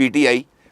PTI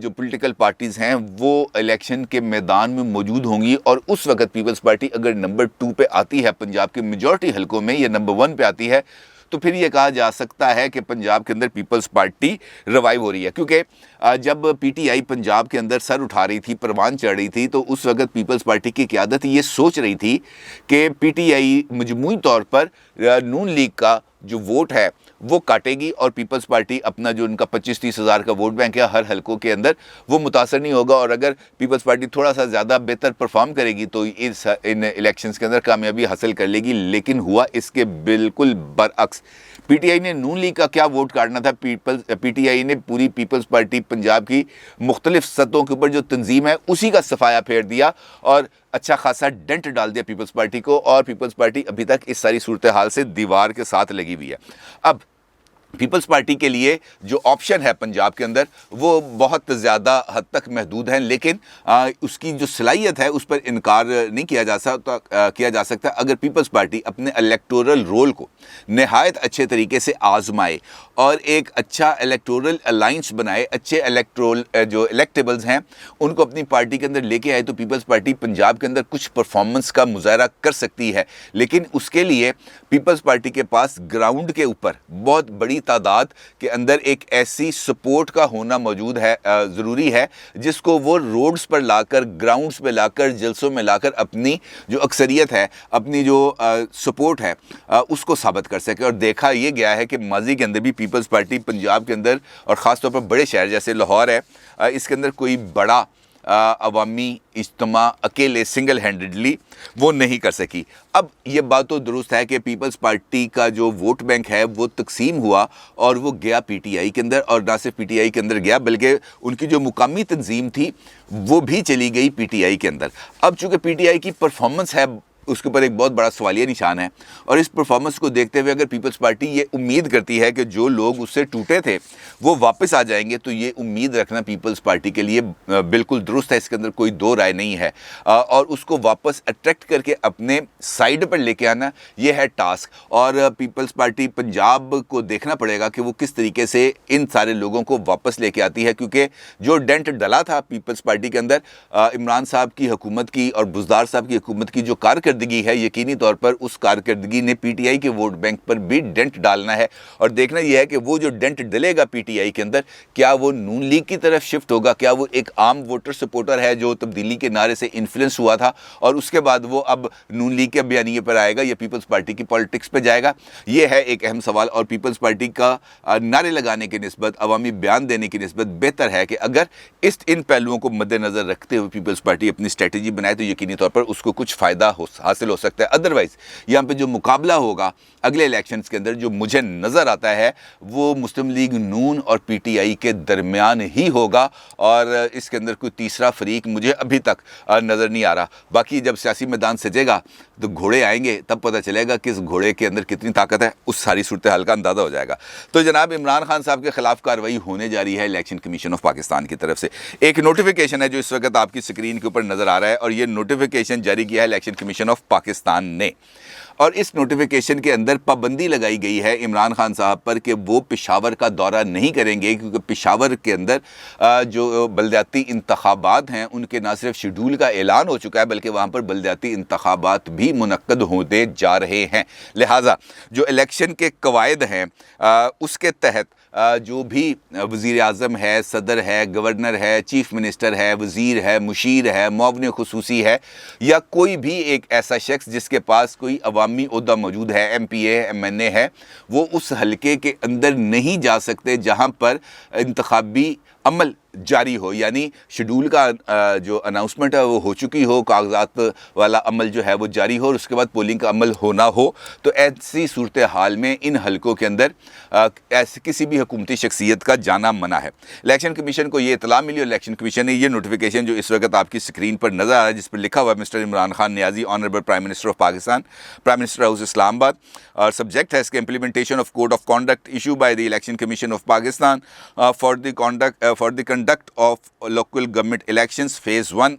جو political parties ہیں وہ الیکشن کے میدان میں موجود ہوں گی، اور اس وقت پیپلز پارٹی اگر نمبر 2 پہ آتی ہے پنجاب کے میجورٹی حلقوں میں، یا نمبر 1 پہ آتی ہے، تو پھر یہ کہا جا سکتا ہے کہ پنجاب کے اندر پیپلز پارٹی ریوائیو ہو رہی ہے. کیونکہ جب پی ٹی آئی پنجاب کے اندر سر اٹھا رہی تھی، پروان چڑھ رہی تھی، تو اس وقت پیپلز پارٹی کی قیادت یہ سوچ رہی تھی کہ پی ٹی آئی مجموعی طور پر نون لیگ کا جو ووٹ ہے وہ کاٹے گی، اور پیپلز پارٹی اپنا جو ان کا 25-30 ہزار کا ووٹ بینک ہے ہر حلقوں کے اندر وہ متاثر نہیں ہوگا، اور اگر پیپلز پارٹی تھوڑا سا زیادہ بہتر پرفارم کرے گی تو ان الیکشنز کے اندر کامیابی حاصل کر لے گی. لیکن ہوا اس کے بالکل برعکس. پی ٹی آئی نے نون لیگ کا کیا ووٹ کاٹنا تھا، پی ٹی آئی نے پوری پیپلز پارٹی پنجاب کی مختلف سطحوں کے اوپر جو تنظیم ہے اسی کا صفایا پھیر دیا، اور اچھا خاصا ڈنٹ ڈال دیا پیپلز پارٹی کو، اور پیپلز پارٹی ابھی تک اس ساری صورتحال سے دیوار کے ساتھ لگی ہوئی ہے. اب پیپلز پارٹی کے لیے جو آپشن ہے پنجاب کے اندر وہ بہت زیادہ حد تک محدود ہیں، لیکن اس کی جو صلاحیت ہے اس پر انکار نہیں کیا جا سکتا اگر پیپلز پارٹی اپنے الیکٹورل رول کو نہایت اچھے طریقے سے آزمائے اور ایک اچھا الیکٹورل الائنس بنائے، اچھے جو الیکٹیبلز ہیں ان کو اپنی پارٹی کے اندر لے کے آئے، تو پیپلز پارٹی پنجاب کے اندر کچھ پرفارمنس کا مظاہرہ کر سکتی ہے. لیکن اس کے لیے پیپلز پارٹی کے پاس گراؤنڈ کے اوپر بہت بڑی تعداد کے اندر ایک ایسی سپورٹ کا ہونا موجود ہے، ضروری ہے، جس کو وہ روڈز پر لا کر، گراؤنڈز پہ لا کر، جلسوں میں لا کر اپنی جو اکثریت ہے، اپنی جو سپورٹ ہے اس کو ثابت کر سکے. اور دیکھا یہ گیا ہے کہ ماضی کے اندر بھی پیپلز پارٹی پنجاب کے اندر، اور خاص طور پر بڑے شہر جیسے لاہور ہے، اس کے اندر کوئی بڑا عوامی اجتماع اکیلے سنگل ہینڈڈلی وہ نہیں کر سکی. اب یہ بات تو درست ہے کہ پیپلز پارٹی کا جو ووٹ بینک ہے وہ تقسیم ہوا اور وہ گیا پی ٹی آئی کے اندر، اور نہ صرف پی ٹی آئی کے اندر گیا بلکہ ان کی جو مقامی تنظیم تھی وہ بھی چلی گئی پی ٹی آئی کے اندر. اب چونکہ پی ٹی آئی کی پرفارمنس ہے اس کے اوپر ایک بہت بڑا سوالیہ نشان ہے، اور اس پرفارمنس کو دیکھتے ہوئے اگر پیپلز پارٹی یہ امید کرتی ہے کہ جو لوگ اس سے ٹوٹے تھے وہ واپس آ جائیں گے، تو یہ امید رکھنا پیپلز پارٹی کے لیے بالکل درست ہے، اس کے اندر کوئی دو رائے نہیں ہے. اور اس کو واپس اٹریکٹ کر کے اپنے سائڈ پر لے کے آنا یہ ہے ٹاسک، اور پیپلز پارٹی پنجاب کو دیکھنا پڑے گا کہ وہ کس طریقے سے ان سارے لوگوں کو واپس لے کے آتی ہے. کیونکہ جو ڈنٹ ڈلا تھا پیپلز پارٹی کے اندر عمران صاحب کی حکومت کی اور بزدار صاحب کی حکومت کی جو کارکردگی ہے، یقینی طور پر اس کارکردگی نے پی ٹی آئی کے ووٹ بینک پر بھی ڈنٹ ڈالنا ہے، اور دیکھنا یہ ہے کہ وہ جو didn't delay God P T I کے اندر کیا وہ نون لیگ کی طرف شفٹ ہوگا، کیا وہ ایک عام ووٹر سپورٹر ہے جو تبدیلی کے نعرے سے انفلوئنس ہوا تھا اور اس کے بعد وہ اب نون لیگ کے بیانیے پر آئے گا یا پیپلز پارٹی کی پالیٹکس پہ جائے گا. یہ ہے ایک اہم سوال، اور پیپلز پارٹی کا نعرے لگانے کی نسبت، عوامی بیان دینے کی نسبت بہتر ہے کہ اگر ان پہلوؤں کو مد نظر رکھتے ہوئے پیپلز پارٹی اپنی اسٹریٹجی بنائے تو یقینی طور پر اس کو کچھ فائدہ حاصل ہو سکتا ہے. ادروائز یہاں پہ جو مقابلہ ہوگا اگلے الیکشنز کے اندر جو مجھے نظر آتا ہے وہ مسلم لیگ نون اور پی ٹی آئی کے درمیان ہی ہوگا، اور اس کے اندر کوئی تیسرا فریق مجھے ابھی تک نظر نہیں آ رہا. باقی جب سیاسی میدان سجے گا تو گھوڑے آئیں گے، تب پتہ چلے گا کہ اس گھوڑے کے اندر کتنی طاقت ہے، اس ساری صورتحال کا اندازہ ہو جائے گا. تو جناب عمران خان صاحب کے خلاف کارروائی ہونے جا رہی ہے الیکشن کمیشن آف پاکستان کی طرف سے. ایک نوٹیفیکیشن ہے جو اس وقت آپ کی اسکرین کے اوپر نظر آ رہا ہے، اور یہ نوٹیفیکیشن جاری کیا ہے الیکشن کمیشن آف پاکستان نے، اور اس نوٹیفیکیشن کے اندر پابندی لگائی گئی ہے عمران خان صاحب پر کہ وہ پشاور کا دورہ نہیں کریں گے، کیونکہ پشاور کے اندر جو بلدیاتی انتخابات ہیں ان کے نہ صرف شیڈول کا اعلان ہو چکا ہے بلکہ وہاں پر بلدیاتی انتخابات بھی منعقد ہوتے جا رہے ہیں. لہٰذا جو الیکشن کے قواعد ہیں اس کے تحت جو بھی وزیر اعظم ہے، صدر ہے، گورنر ہے، چیف منسٹر ہے، وزیر ہے، مشیر ہے، معاون خصوصی ہے، یا کوئی بھی ایک ایسا شخص جس کے پاس کوئی عوامی عہدہ موجود ہے، ایم پی اے، ایم این اے ہے، وہ اس حلقے کے اندر نہیں جا سکتے جہاں پر انتخابی عمل جاری ہو. یعنی شیڈول کا جو اناؤنسمنٹ ہے وہ ہو چکی ہو، کاغذات والا عمل جو ہے وہ جاری ہو، اور اس کے بعد پولنگ کا عمل ہونا ہو، تو ایسی صورتحال میں ان حلقوں کے اندر ایسے کسی بھی حکومتی شخصیت کا جانا منع ہے. الیکشن کمیشن کو یہ اطلاع ملی، اور الیکشن کمیشن نے یہ نوٹیفیکیشن جو اس وقت آپ کی اسکرین پر نظر آ رہا ہے جس پر لکھا ہوا ہے Mr Imran Khan Niazi honourable prime minister of Pakistan, prime minister house Islamabad, اور سبجیکٹ ہے اس کے implementation of code of conduct issue by the election commission of Pakistan for the conduct of local government elections phase 1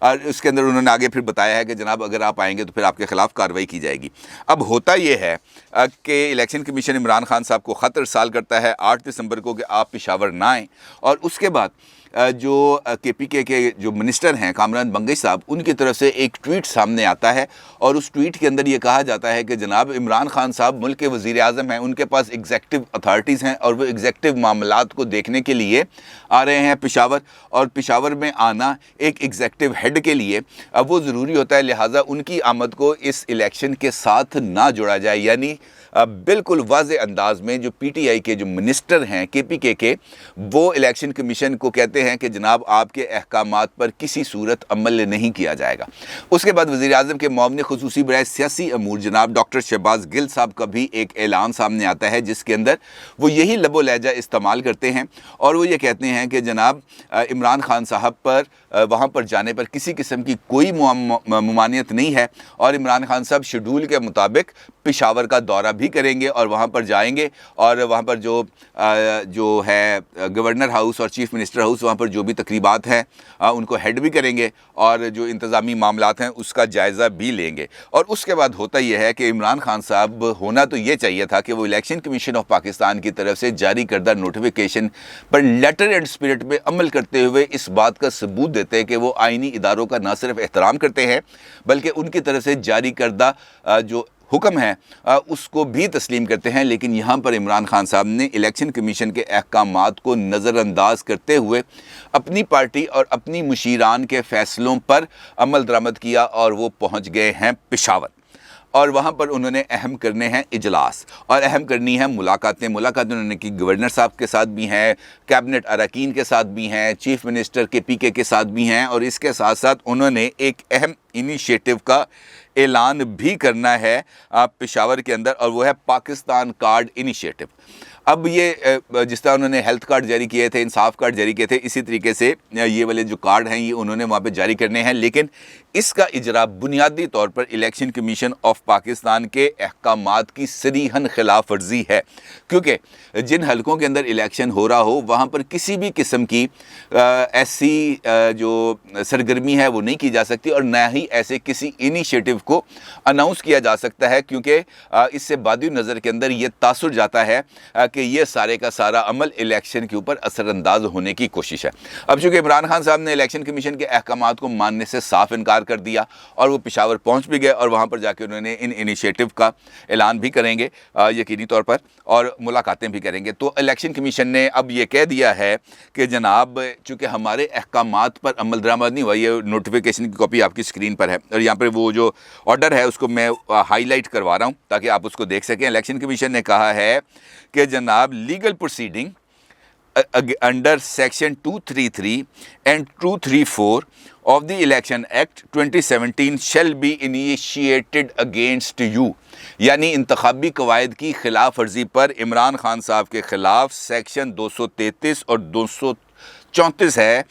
اور اس کے اندر انہوں نے آگے پھر بتایا ہے کہ جناب اگر آپ آئیں گے تو پھر آپ کے خلاف کارروائی کی جائے گی۔ اب ہوتا یہ ہے کہ الیکشن کمیشن عمران خان صاحب کو خط ارسال کرتا ہے 8 دسمبر کو کہ آپ پشاور نہ آئیں، اور اس کے بعد جو کے پی کے جو منسٹر ہیں کامران بنگش صاحب، ان کی طرف سے ایک ٹویٹ سامنے آتا ہے، اور اس ٹویٹ کے اندر یہ کہا جاتا ہے کہ جناب عمران خان صاحب ملک کے وزیر اعظم ہیں، ان کے پاس ایگزیکٹو اتھارٹیز ہیں، اور وہ ایگزیکٹو معاملات کو دیکھنے کے لیے آ رہے ہیں پشاور، اور پشاور میں آنا ایک ایگزیکٹو ہیڈ کے لیے اب وہ ضروری ہوتا ہے، لہٰذا ان کی آمد کو اس الیکشن کے ساتھ نہ جوڑا جائے۔ یعنی بالکل واضح انداز میں جو پی ٹی آئی کے جو منسٹر ہیں کے پی کے وہ الیکشن کمیشن کو کہتے ہیں کہ جناب آپ کے احکامات پر کسی صورت عمل نہیں کیا جائے گا۔ اس کے بعد وزیر اعظم کے معاون خصوصی برائے سیاسی امور جناب ڈاکٹر شہباز گل صاحب کا بھی ایک اعلان سامنے آتا ہے، جس کے اندر وہ یہی لب و لہجہ استعمال کرتے ہیں، اور وہ یہ کہتے ہیں کہ جناب عمران خان صاحب پر وہاں پر جانے پر کسی قسم کی کوئی ممانعت نہیں ہے، اور عمران خان صاحب شیڈول کے مطابق پشاور کا دورہ بھی کریں گے اور وہاں پر جائیں گے، اور وہاں پر جو ہے گورنر ہاؤس اور چیف منسٹر ہاؤس، وہاں پر جو بھی تقریبات ہیں ان کو ہیڈ بھی کریں گے، اور جو انتظامی معاملات ہیں اس کا جائزہ بھی لیں گے۔ اور اس کے بعد ہوتا یہ ہے کہ عمران خان صاحب ہونا تو یہ چاہیے تھا کہ وہ الیکشن کمیشن آف پاکستان کی طرف سے جاری کردہ نوٹیفیکیشن پر لیٹر اینڈ اسپرٹ میں عمل کرتے ہوئے اس بات کا ثبوت دیتے ہیں کہ وہ آئینی اداروں کا نہ صرف احترام کرتے ہیں بلکہ ان کی طرف سے جاری کردہ جو حکم ہے اس کو بھی تسلیم کرتے ہیں، لیکن یہاں پر عمران خان صاحب نے الیکشن کمیشن کے احکامات کو نظر انداز کرتے ہوئے اپنی پارٹی اور اپنی مشیران کے فیصلوں پر عمل درآمد کیا، اور وہ پہنچ گئے ہیں پشاور، اور وہاں پر انہوں نے اہم کرنے ہیں اجلاس، اور اہم کرنی ہے ملاقاتیں انہوں نے کی گورنر صاحب کے ساتھ بھی ہیں، کیبنٹ اراکین کے ساتھ بھی ہیں، چیف منسٹر کے پی کے ساتھ بھی ہیں، اور اس کے ساتھ ساتھ انہوں نے ایک اہم انیشیٹو کا اعلان بھی کرنا ہے پشاور کے اندر، اور وہ ہے پاکستان کارڈ انیشیٹو۔ اب یہ جس طرح انہوں نے ہیلتھ کارڈ جاری کیے تھے، انصاف کارڈ جاری کیے تھے، اسی طریقے سے یہ والے جو کارڈ ہیں یہ انہوں نے وہاں پہ جاری کرنے ہیں، لیکن اس کا اجرا بنیادی طور پر الیکشن کمیشن آف پاکستان کے احکامات کی صریحاً خلاف ورزی ہے، کیونکہ جن حلقوں کے اندر الیکشن ہو رہا ہو وہاں پر کسی بھی قسم کی ایسی جو سرگرمی ہے وہ نہیں کی جا سکتی، اور نہ ہی ایسے کسی انیشیٹو کو اناؤنس کیا جا سکتا ہے، کیونکہ اس سے بادی نظر کے اندر یہ تاثر جاتا ہے کہ یہ سارے کا سارا عمل الیکشن کے اوپر اثر انداز ہونے کی کوشش ہے۔ اب چونکہ عمران خان صاحب نے الیکشن کمیشن کے احکامات کو ماننے سے صاف انکار کر دیا، اور وہ پشاور پہنچ بھی گئے، اور وہاں پر جا کے انہوں نے ان انیشیٹو کا اعلان بھی کریں گے یقینی طور پر، اور ملاقاتیں بھی کریں گے۔ تو الیکشن کمیشن نے اب یہ کہہ دیا ہے کہ جناب چونکہ ہمارے احکامات پر عمل درآمد نہیں ہوا، یہ نوٹیفیکیشن کی کاپی آپ کی اسکرین پر ہے، اور یہاں پر وہ جو آرڈر ہے اس کو میں ہائی لائٹ کروا رہا ہوں تاکہ آپ اس کو دیکھ سکیں۔ الیکشن کمیشن نے کہا ہے کہ جناب legal proceeding under section 233 and 234 of the Election Act 2017 shall be initiated against you، یعنی انتخابی قواعد کی خلاف ورزی پر عمران خان صاحب کے خلاف سیکشن 233 اور 234 ہے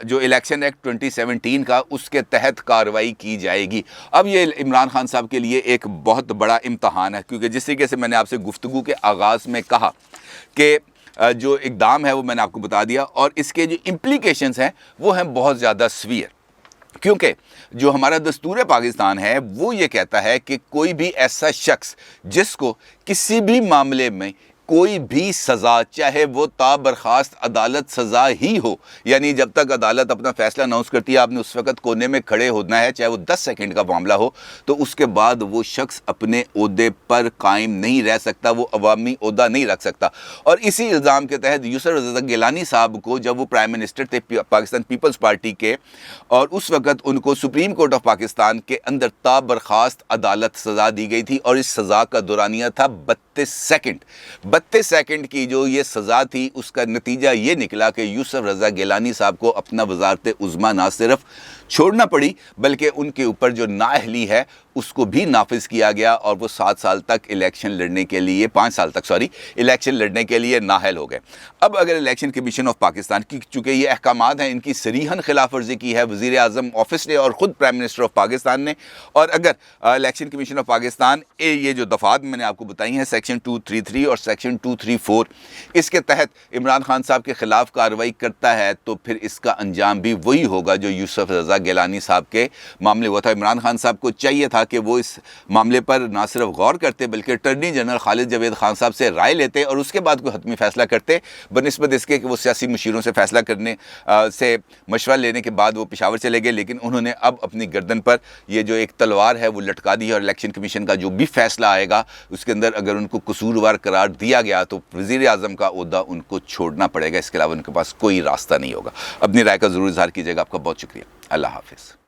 جو الیکشن ایکٹ 2017 کا، اس کے تحت کارروائی کی جائے گی۔ اب یہ عمران خان صاحب کے لیے ایک بہت بڑا امتحان ہے، کیونکہ جس طریقے سے میں نے آپ سے گفتگو کے آغاز میں کہا کہ جو اقدام ہے وہ میں نے آپ کو بتا دیا، اور اس کے جو امپلیکیشنز ہیں وہ ہیں بہت زیادہ سویر، کیونکہ جو ہمارا دستور پاکستان ہے وہ یہ کہتا ہے کہ کوئی بھی ایسا شخص جس کو کسی بھی معاملے میں کوئی بھی سزا، چاہے وہ تا برخاست عدالت سزا ہی ہو، یعنی جب تک عدالت اپنا فیصلہ اناؤنس کرتی ہے آپ نے اس وقت کونے میں کھڑے ہونا ہے، چاہے وہ 10 سیکنڈ کا معاملہ ہو، تو اس کے بعد وہ شخص اپنے عہدے پر قائم نہیں رہ سکتا، وہ عوامی عہدہ نہیں رکھ سکتا۔ اور اسی الزام کے تحت یوسف رضا گیلانی صاحب کو جب وہ پرائم منسٹر تھے پاکستان پیپلز پارٹی کے، اور اس وقت ان کو سپریم کورٹ آف پاکستان کے اندر تا برخاست عدالت سزا دی گئی تھی، اور اس سزا کا دورانیہ تھا 32 سیکنڈ۔ 32 سیکنڈ کی جو یہ سزا تھی، اس کا نتیجہ یہ نکلا کہ یوسف رضا گیلانی صاحب کو اپنا وزارت عظمیٰ نہ صرف چھوڑنا پڑی بلکہ ان کے اوپر جو نااہلی ہے اس کو بھی نافذ کیا گیا اور وہ 7 سال تک الیکشن لڑنے کے لیے 5 سال تک الیکشن لڑنے کے لیے نااہل ہو گئے۔ اب اگر الیکشن کمیشن آف پاکستان کی چونکہ یہ احکامات ہیں ان کی صریحاً خلاف ورزی کی ہے وزیر اعظم آفس نے اور خود پرائم منسٹر آف پاکستان نے، اور اگر الیکشن کمیشن آف پاکستان یہ جو دفعات میں نے آپ کو بتائی ہیں سیکشن 233 اور سیکشن 234 اس کے تحت عمران خان صاحب کے خلاف کارروائی کرتا ہے تو پھر اس کا انجام بھی وہی ہوگا جو یوسف رضا گیلانی صاحب کے معاملے ہوا تھا۔ عمران خان صاحب کو چاہیے تھا کہ وہ اس معاملے پر نہ صرف غور کرتے بلکہ اٹارنی جنرل خالد جاوید خان صاحب سے رائے لیتے اور اس کے بعد کوئی حتمی فیصلہ کرتے، بنسبت اس کے کہ وہ سیاسی مشیروں سے فیصلہ کرنے سے مشورہ لینے کے بعد وہ پشاور چلے گئے، لیکن انہوں نے اب اپنی گردن پر یہ جو ایک تلوار ہے وہ لٹکا دی ہے، اور الیکشن کمیشن کا جو بھی فیصلہ آئے گا اس کے اندر اگر ان کو قصوروار قرار دیا گیا تو وزیر اعظم کا عہدہ ان کو چھوڑنا پڑے گا، اس کے علاوہ ان کے پاس کوئی راستہ نہیں ہوگا۔ اپنی رائے کا ضرور اظہار کیجیے گا۔ آپ کا بہت شکریہ۔ اللہ حافظ۔